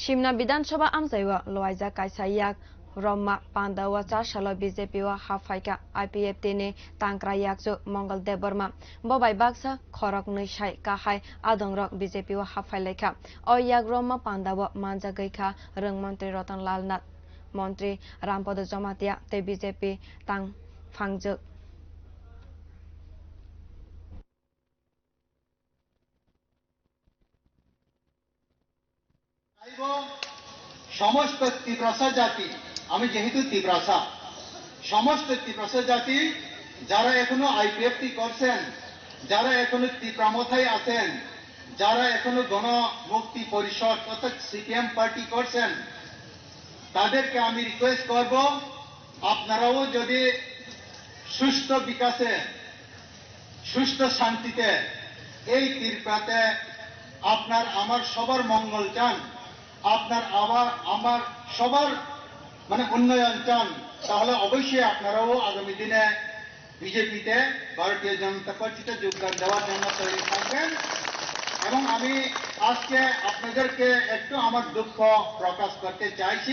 Shimna Bidansabha Amzaiwa Loiza Kaisayak Roma Pandawa Chasalo BJP wa Hafaika IPF Tini Tankrayakju Mongol Deborma Bobai Baksa Khorok Nishai Kahai Adongrok BJP wa Hafaileka Oyak Roma Pandawa Manja Gaika Rung Mantri Rotan Lalnat Mantri Rampodo Jomatia Te BJP Tang Fangjuk সমস্ত তীব্রসা জাতি আমি যেহেতু তীব্রসা সমস্ত তীব্রসা জাতি যারা এখনো IPFT করছেন যারা এখনো তীব্রমথায় আছেন যারা এখনো গণমুক্তি পরিষদ অর্থাৎ সিপিএম পার্টি করছেন তাদেরকে আমি রিকোয়েস্ট করব আপনারাও যদি সুস্থ বিকাশে সুস্থ শান্তিতে এই তীব্রতে আপনার আমার সবার মঙ্গল চান আপনার আমার সবার উন্নয়ন চান তাহলে অবশ্যই আপনারাও আগামী দিনে বিজেপিতে ভারতীয় জনতা পার্টিতে যোগদান দেওয়ার জন্য তৈরি থাকবেন এবং আমি আজকে আপনাদেরকে একটু আমার দুঃখ প্রকাশ করতে চাইছি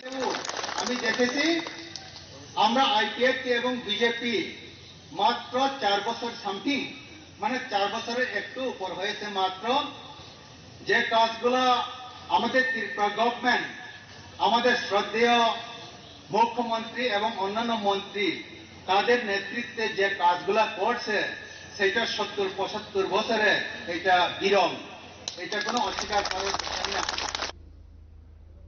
আমি দেখেছি আমরা আইপিএফটি এবং বিজেপি মাত্র 4 বছর সামথিং 4 বছরের একটু উপর হয়েছে মাত্র যে কাজগুলো আমাদের ত্রিপুরা গভর্নমেন্ট আমাদের শ্রদ্ধেয় মুখ্যমন্ত্রী এবং অন্যান্য মন্ত্রী তাদের নেতৃত্বে যে কাজগুলো করছে সেটা 70-75 বছরে এটা বিরল এটা কোনো অস্বীকার করার বিষয় না